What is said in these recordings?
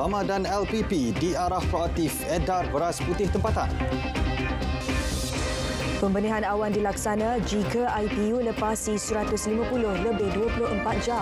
Fama dan LPP diarah proaktif edar beras putih tempatan. Pembenihan awan dilaksana jika IPU lepasi 150 lebih 24 jam.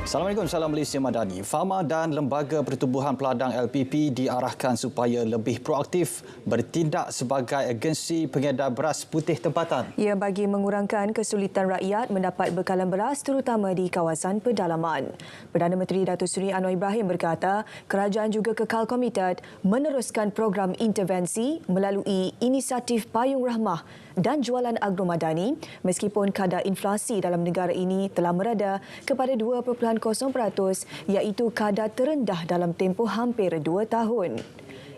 Assalamualaikum, salam Malaysia Madani. Fama dan Lembaga Pertubuhan Peladang LPP diarahkan supaya lebih proaktif bertindak sebagai agensi pengedar beras putih tempatan. Ia bagi mengurangkan kesulitan rakyat mendapat bekalan beras terutama di kawasan pedalaman. Perdana Menteri Datuk Seri Anwar Ibrahim berkata, kerajaan juga kekal komited meneruskan program intervensi melalui inisiatif Payung Rahmah dan jualan agromadani meskipun kadar inflasi dalam negara ini telah mereda kepada 2.0% iaitu kadar terendah dalam tempoh hampir 2 tahun.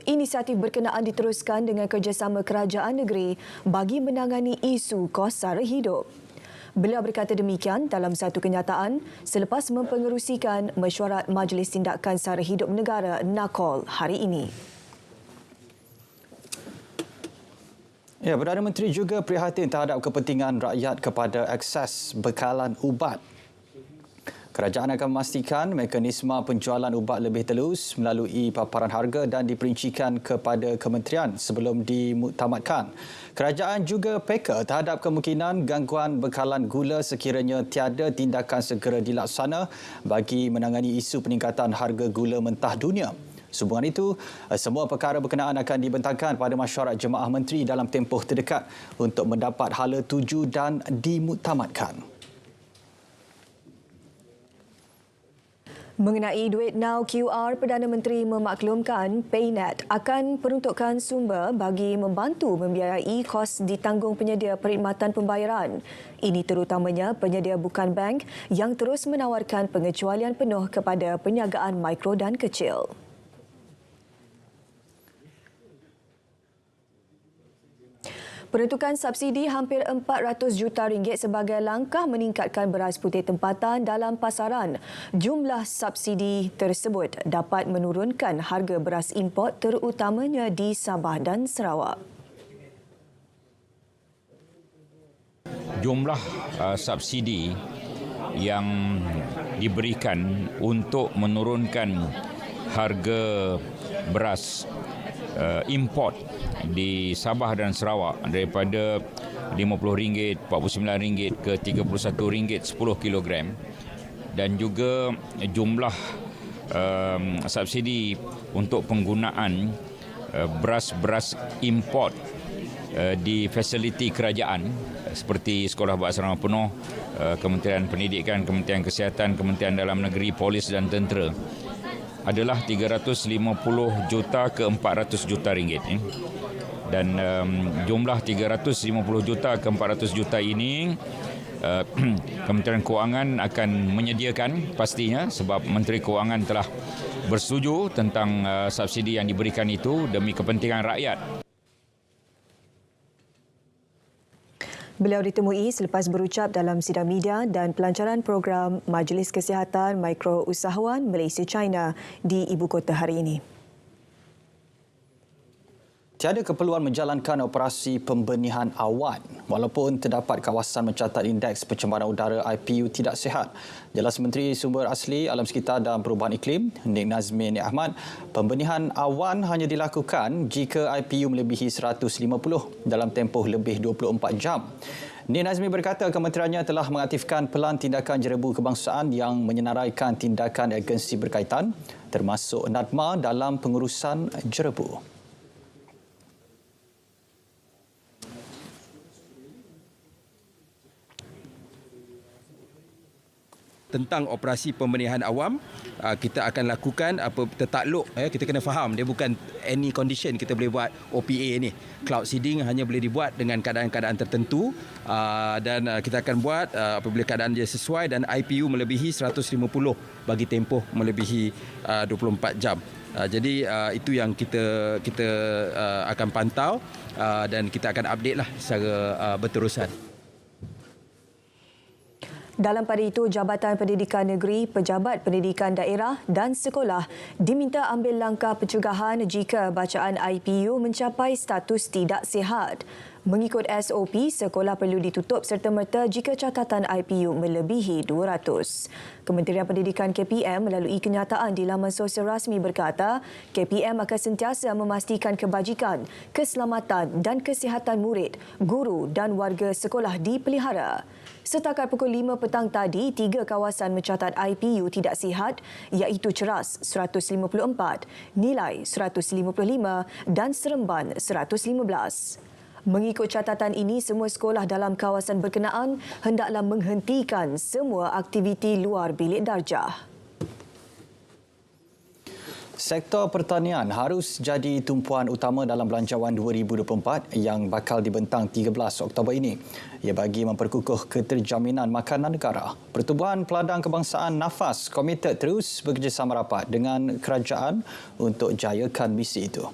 Inisiatif berkenaan diteruskan dengan kerjasama kerajaan negeri bagi menangani isu kos sara hidup. Beliau berkata demikian dalam satu kenyataan selepas mempengerusikan mesyuarat Majlis Tindakan Sara Hidup Negara NAKOL hari ini. Ya, Perdana Menteri juga prihatin terhadap kepentingan rakyat kepada akses bekalan ubat. Kerajaan akan memastikan mekanisme penjualan ubat lebih telus melalui paparan harga dan diperincikan kepada kementerian sebelum dimuktamadkan. Kerajaan juga peka terhadap kemungkinan gangguan bekalan gula sekiranya tiada tindakan segera dilaksana bagi menangani isu peningkatan harga gula mentah dunia. Sehubungan itu, semua perkara berkenaan akan dibentangkan pada mesyuarat Jemaah Menteri dalam tempoh terdekat untuk mendapat hala tuju dan dimuktamadkan. Mengenai Duit Now QR, Perdana Menteri memaklumkan PayNet akan peruntukkan sumber bagi membantu membiayai kos ditanggung penyedia perkhidmatan pembayaran. Ini terutamanya penyedia bukan bank yang terus menawarkan pengecualian penuh kepada perniagaan mikro dan kecil. Peruntukan subsidi hampir 400 juta ringgit sebagai langkah meningkatkan beras putih tempatan dalam pasaran. Jumlah subsidi tersebut dapat menurunkan harga beras import terutamanya di Sabah dan Sarawak. Jumlah subsidi yang diberikan untuk menurunkan harga beras import di Sabah dan Sarawak daripada RM50, RM49 ke RM31 10 kilogram, dan juga jumlah subsidi untuk penggunaan beras-beras import di fasiliti kerajaan seperti Sekolah Berasrama Penuh, Kementerian Pendidikan, Kementerian Kesihatan, Kementerian Dalam Negeri, Polis dan Tentera adalah 350 juta ke 400 juta ringgit. Dan jumlah 350 juta ke 400 juta ini Kementerian Kewangan akan menyediakan pastinya, sebab Menteri Kewangan telah bersetuju tentang subsidi yang diberikan itu demi kepentingan rakyat. Beliau ditemui selepas berucap dalam sidang media dan pelancaran program Majlis Kesihatan Mikro Usahawan Malaysia-China di ibu kota hari ini. Tiada keperluan menjalankan operasi pembenihan awan walaupun terdapat kawasan mencatat indeks pencemaran udara IPU tidak sihat. Jelas Menteri Sumber Asli, Alam Sekitar dan Perubahan Iklim, Nik Nazmi Nik Ahmad, pembenihan awan hanya dilakukan jika IPU melebihi 150 dalam tempoh lebih 24 jam. Nik Nazmi berkata kementeriannya telah mengaktifkan pelan tindakan jerebu kebangsaan yang menyenaraikan tindakan agensi berkaitan termasuk NADMA dalam pengurusan jerebu. Tentang operasi pembenihan awam, kita akan lakukan tertakluk. Kita kena faham, dia bukan any condition kita boleh buat OPA ni. Cloud seeding hanya boleh dibuat dengan keadaan-keadaan tertentu, dan kita akan buat apabila keadaan dia sesuai dan IPU melebihi 150 bagi tempoh melebihi 24 jam. Jadi itu yang kita akan pantau dan kita akan update lah secara berterusan. Dalam pada itu, Jabatan Pendidikan Negeri, Pejabat Pendidikan Daerah dan Sekolah diminta ambil langkah pencegahan jika bacaan IPU mencapai status tidak sihat. Mengikut SOP, sekolah perlu ditutup serta-merta jika catatan IPU melebihi 200. Kementerian Pendidikan KPM melalui kenyataan di laman sosial rasmi berkata, KPM akan sentiasa memastikan kebajikan, keselamatan dan kesihatan murid, guru dan warga sekolah dipelihara. Setakat pukul 5 petang tadi, 3 kawasan mencatat IPU tidak sihat iaitu Ceras 154, Nilai 155 dan Seremban 115. Mengikut catatan ini, semua sekolah dalam kawasan berkenaan hendaklah menghentikan semua aktiviti luar bilik darjah. Sektor pertanian harus jadi tumpuan utama dalam Belanjawan 2024 yang bakal dibentang 13 Oktober ini. Ia bagi memperkukuh keterjaminan makanan negara. Pertubuhan Peladang Kebangsaan NAFAS komited terus bekerjasama rapat dengan kerajaan untuk jayakan misi itu.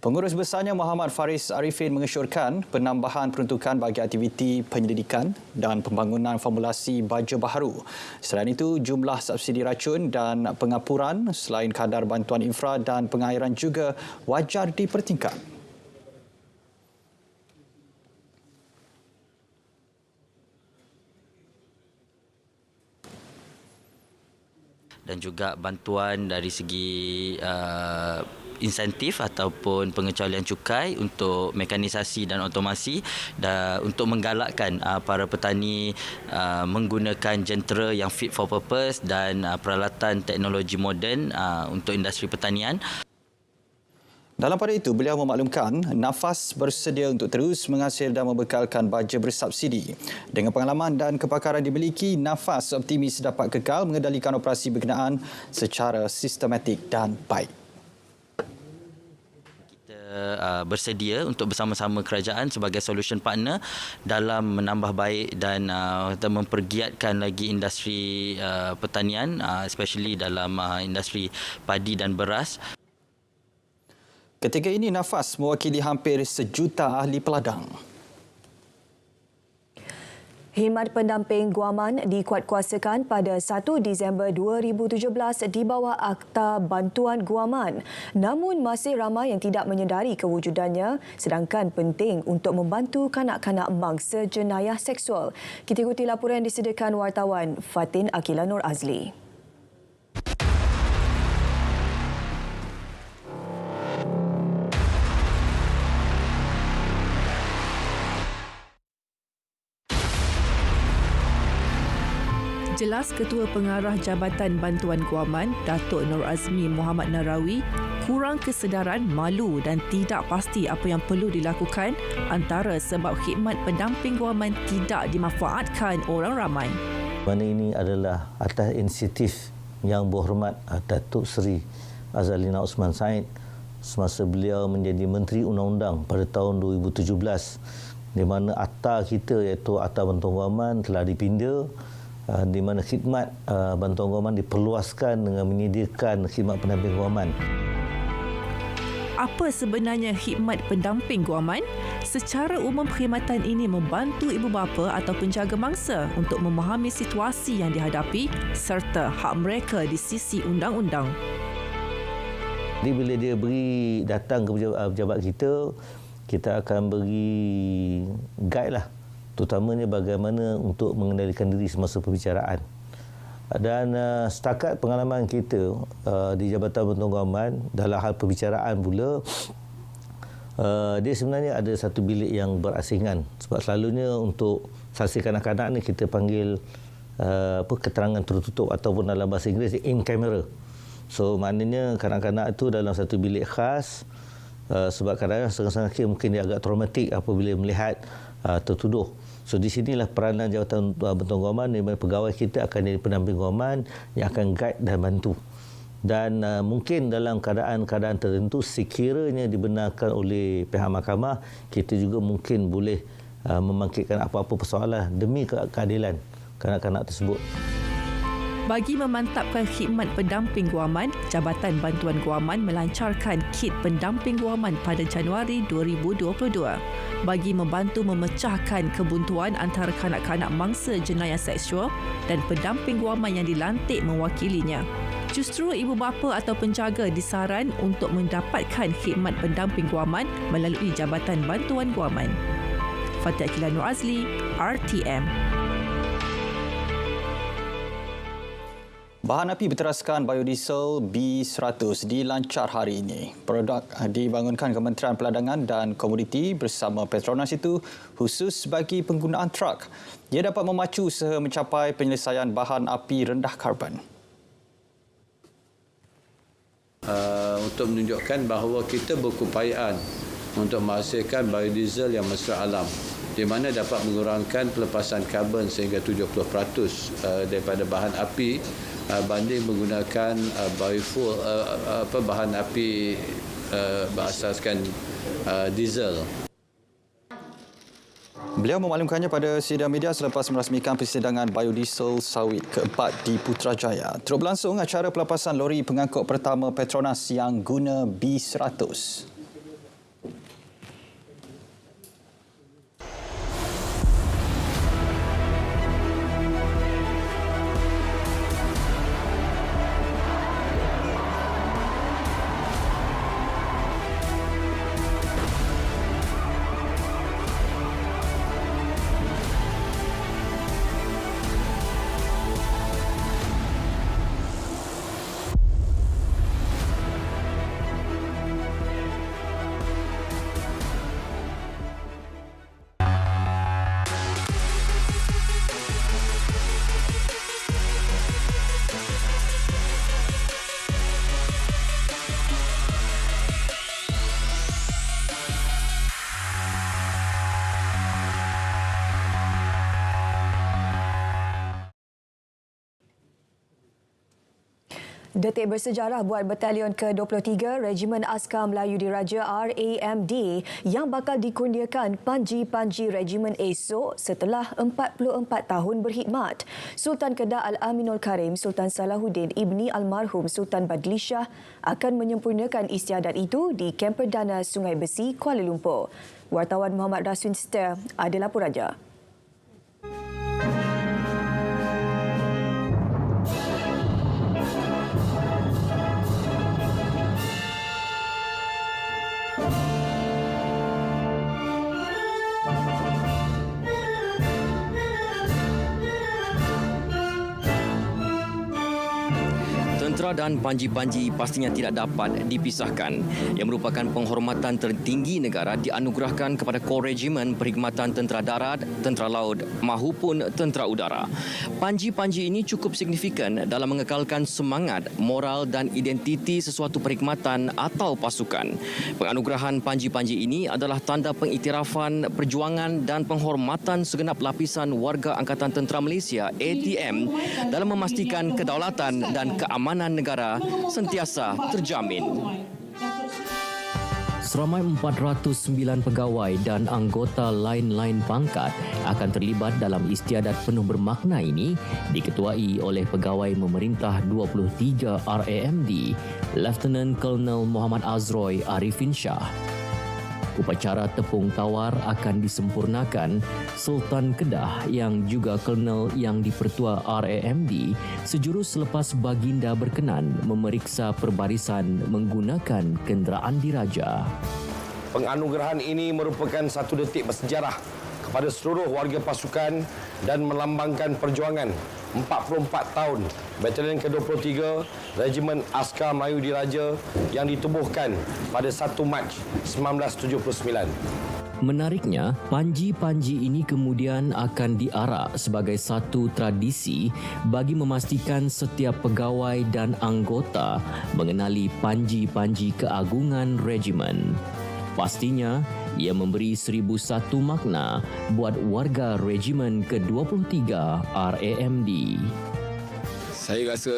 Pengurus besarnya Muhammad Faris Arifin mengesyorkan penambahan peruntukan bagi aktiviti penyelidikan dan pembangunan formulasi baja baharu. Selain itu, jumlah subsidi racun dan pengapuran selain kadar bantuan infra dan pengairan juga wajar dipertingkat. Dan juga bantuan dari segi insentif ataupun pengecualian cukai untuk mekanisasi dan otomasi dan untuk menggalakkan para petani menggunakan jentera yang fit for purpose dan peralatan teknologi moden untuk industri pertanian. Dalam pada itu, beliau memaklumkan NAFAS bersedia untuk terus menghasil dan membekalkan baja bersubsidi. Dengan pengalaman dan kepakaran dimiliki, NAFAS optimis dapat kekal mengendalikan operasi berkenaan secara sistematik dan baik. Bersedia untuk bersama-sama kerajaan sebagai solution partner dalam menambah baik dan mempergiatkan lagi industri pertanian, especially dalam industri padi dan beras. Ketika ini, NAFAS mewakili hampir 1 juta ahli peladang. Khidmat pendamping guaman dikuatkuasakan pada 1 Disember 2017 di bawah Akta Bantuan Guaman. Namun masih ramai yang tidak menyedari kewujudannya sedangkan penting untuk membantu kanak-kanak mangsa jenayah seksual. Kita ikuti laporan yang disediakan wartawan Fatin Akila Nur Azli. Jelas Ketua Pengarah Jabatan Bantuan Guaman, Datuk Nur Azmi Muhammad Narawi, kurang kesedaran, malu dan tidak pasti apa yang perlu dilakukan antara sebab khidmat pendamping guaman tidak dimanfaatkan orang ramai. Mana ini adalah atas inisiatif Yang Berhormat Datuk Seri Azalina Osman Said semasa beliau menjadi Menteri Undang-Undang pada tahun 2017, di mana akta kita iaitu Akta Bantuan Guaman telah dipinda, di mana khidmat bantuan guaman diperluaskan dengan menyediakan khidmat pendamping guaman. Apa sebenarnya khidmat pendamping guaman? Secara umum, perkhidmatan ini membantu ibu bapa atau penjaga mangsa untuk memahami situasi yang dihadapi serta hak mereka di sisi undang-undang. Jadi bila dia datang ke pejabat kita, kita akan beri guide lah, terutamanya bagaimana untuk mengendalikan diri semasa perbicaraan. Dan setakat pengalaman kita di Jabatan Bantuan Guaman dalam hal perbicaraan pula, dia sebenarnya ada satu bilik yang berasingan. Sebab selalunya untuk saksi kanak-kanak ni kita panggil keterangan tertutup ataupun dalam bahasa Inggeris in camera. So maknanya kanak-kanak itu dalam satu bilik khas, sebab kadang-kadang setengah-setengah mungkin dia agak traumatik apabila melihat tertuduh. So di sinilah peranan Jabatan Bantuan Guaman, di mana pegawai kita akan jadi pendamping guaman yang akan guide dan bantu. Dan mungkin dalam keadaan-keadaan tertentu sekiranya dibenarkan oleh pihak mahkamah, kita juga mungkin boleh membangkitkan apa-apa persoalan demi keadilan kanak-kanak tersebut. Bagi memantapkan khidmat pendamping guaman, Jabatan Bantuan Guaman melancarkan kit pendamping guaman pada Januari 2022 bagi membantu memecahkan kebuntuan antara kanak-kanak mangsa jenayah seksual dan pendamping guaman yang dilantik mewakilinya. Justru ibu bapa atau penjaga disaran untuk mendapatkan khidmat pendamping guaman melalui Jabatan Bantuan Guaman. Fatia Akilah Nur Azli, RTM. Bahan api berteraskan biodiesel B100 dilancar hari ini. Produk dibangunkan Kementerian Perdagangan dan Komoditi bersama Petronas itu khusus bagi penggunaan truk. Ia dapat memacu usaha mencapai penyelesaian bahan api rendah karbon. Untuk menunjukkan bahawa kita berkeupayaan untuk menghasilkan biodiesel yang mesra alam, di mana dapat mengurangkan pelepasan karbon sehingga 70% daripada bahan api banding menggunakan biofuel bahan api berasaskan diesel. Beliau memaklumkannya pada sidang media selepas merasmikan persidangan biodiesel sawit keempat di Putrajaya. Terus berlangsung acara pelepasan lori pengangkut pertama Petronas yang guna B100. Detik bersejarah buat Batalion ke-23 Regimen Askar Melayu Diraja RAMD yang bakal dikurniakan Panji-Panji Regimen esok setelah 44 tahun berkhidmat. Sultan Kedah Al-Aminul Karim Sultan Salahuddin Ibni Almarhum Sultan Badli Shah akan menyempurnakan istiadat itu di Kem Perdana Sungai Besi, Kuala Lumpur. Wartawan Muhammad Raswin Ster ada laporannya. Tentera dan panji-panji pastinya tidak dapat dipisahkan. Yang merupakan penghormatan tertinggi negara dianugerahkan kepada Kor Regimen Perkhidmatan Tentera Darat, Tentera Laut mahupun Tentera Udara. Panji-panji ini cukup signifikan dalam mengekalkan semangat, moral dan identiti sesuatu perkhidmatan atau pasukan. Penganugerahan panji-panji ini adalah tanda pengiktirafan perjuangan dan penghormatan segenap lapisan warga Angkatan Tentera Malaysia ATM dalam memastikan kedaulatan dan keamanan negara sentiasa terjamin. Seramai 409 pegawai dan anggota lain-lain pangkat akan terlibat dalam istiadat penuh bermakna ini diketuai oleh Pegawai Memerintah 23 RAMD, Lieutenant Colonel Muhammad Azroy Arifin Shah. Upacara tepung tawar akan disempurnakan Sultan Kedah yang juga Kolonel yang dipertua RAMD sejurus selepas baginda berkenan memeriksa perbarisan menggunakan kenderaan diraja. Penganugerahan ini merupakan satu detik bersejarah kepada seluruh warga pasukan dan melambangkan perjuangan 44 tahun Batalion ke-23 Regimen Askar Melayu Diraja yang ditubuhkan pada 1 Mac 1979. Menariknya, panji-panji ini kemudian akan diarak sebagai satu tradisi bagi memastikan setiap pegawai dan anggota mengenali panji-panji keagungan regimen. Pastinya, ia memberi 1001 makna buat warga Regimen ke-23 RAMD. Saya rasa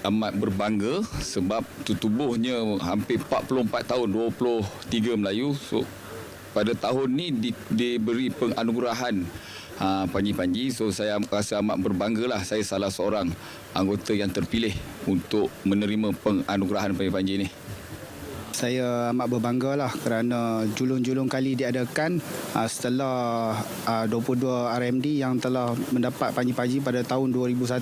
amat berbangga sebab tubuhnya hampir 44 tahun, 23 Melayu. So, pada tahun ni diberi penganugerahan panji-panji. So, saya rasa amat berbanggalah saya salah seorang anggota yang terpilih untuk menerima penganugerahan panji-panji ini. Saya amat berbangga lah kerana julung-julung kali diadakan setelah 22 RMD yang telah mendapat panji-panji pada tahun 2001.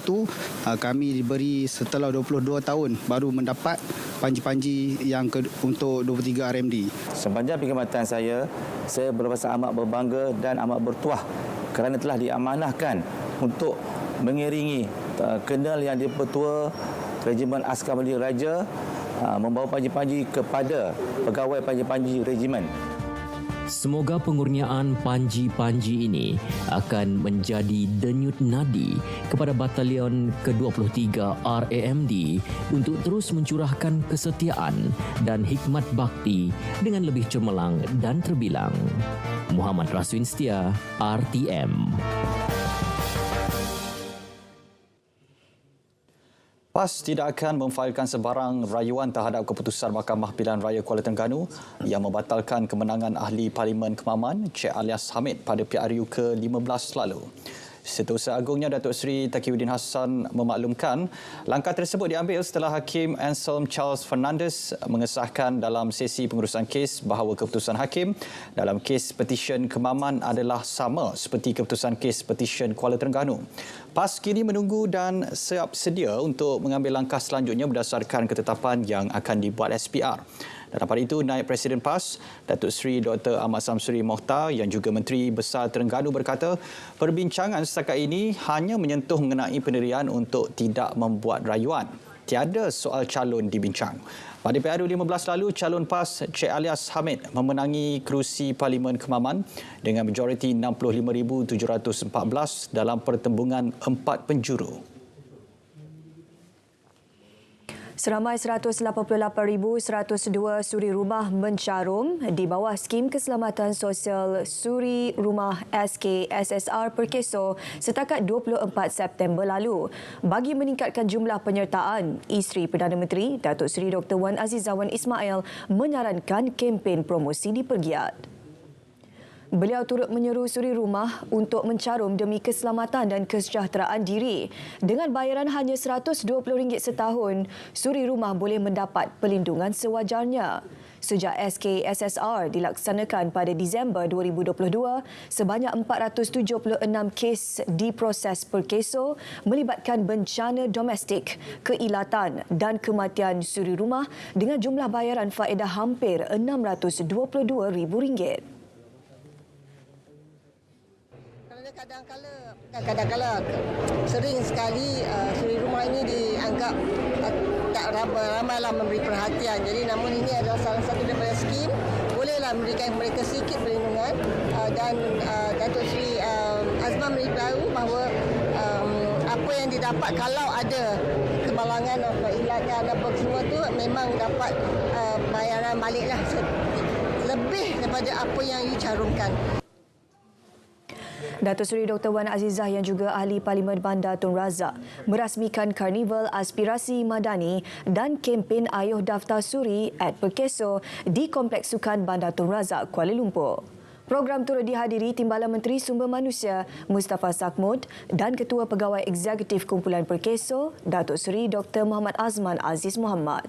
Kami diberi setelah 22 tahun baru mendapat panji-panji yang untuk 23 RMD. Sepanjang perkhidmatan saya berasa amat berbangga dan amat bertuah kerana telah diamanahkan untuk mengiringi Kenal Yang di-Pertua Regimen Askar Merdeka Raja membawa panji-panji kepada pegawai panji-panji regimen. Semoga pengurniaan panji-panji ini akan menjadi denyut nadi kepada Batalion ke-23 RAMD untuk terus mencurahkan kesetiaan dan hikmat bakti dengan lebih cemerlang dan terbilang. Muhammad Raswin Setia, RTM. PAS tidak akan memfailkan sebarang rayuan terhadap keputusan Mahkamah Pilihan Raya Kuala Terengganu yang membatalkan kemenangan Ahli Parlimen Kemaman Cik Alias Hamid pada PRU ke-15 lalu. Setiausaha Agungnya Datuk Seri Taqiyuddin Hassan memaklumkan langkah tersebut diambil setelah Hakim Anselm Charles Fernandez mengesahkan dalam sesi pengurusan kes bahawa keputusan Hakim dalam kes petisyen Kemaman adalah sama seperti keputusan kes petisyen Kuala Terengganu. PAS kini menunggu dan siap sedia untuk mengambil langkah selanjutnya berdasarkan ketetapan yang akan dibuat SPR. Dalam pada itu, Naib Presiden PAS, Datuk Seri Dr. Ahmad Samsuri Mohtar yang juga Menteri Besar Terengganu berkata, perbincangan setakat ini hanya menyentuh mengenai pendirian untuk tidak membuat rayuan. Tiada soal calon dibincang. Pada PRU 15 lalu, calon PAS Cik Alias Hamid memenangi kerusi Parlimen Kemaman dengan majoriti 65,714 dalam pertembungan 4 penjuru. Seramai 188,102 suri rumah mencarum di bawah skim keselamatan sosial suri rumah SKSSR Perkeso setakat 24 September lalu. Bagi meningkatkan jumlah penyertaan, Isteri Perdana Menteri Datuk Seri Dr. Wan Aziza Wan Ismail menyarankan kempen promosi dipergiat. Beliau turut menyeru suri rumah untuk mencarum demi keselamatan dan kesejahteraan diri. Dengan bayaran hanya RM120 setahun, suri rumah boleh mendapat perlindungan sewajarnya. Sejak SKSSR dilaksanakan pada Disember 2022, sebanyak 476 kes diproses Perkeso melibatkan bencana domestik, keilatan dan kematian suri rumah dengan jumlah bayaran faedah hampir RM622,000. Kadang-kadang sering sekali suri rumah ini dianggap tak ramailah memberi perhatian. Jadi namun ini adalah salah satu daripada skim bolehlah memberikan mereka sedikit perlindungan dan Datuk Seri Azman memberitahu bahawa apa yang didapat kalau ada kemalangan atau ilatan apa semua tu memang dapat bayaran baliklah lebih daripada apa yang you carumkan. Datuk Seri Dr. Wan Azizah yang juga Ahli Parlimen Bandar Tun Razak merasmikan Karnival Aspirasi Madani dan kempen Ayuh Daftar Suri at Perkeso di Kompleks Sukan Bandar Tun Razak, Kuala Lumpur. Program turut dihadiri Timbalan Menteri Sumber Manusia Mustafa Sakmud dan Ketua Pegawai Eksekutif Kumpulan Perkeso Datuk Seri Dr. Muhammad Azman Aziz Muhammad.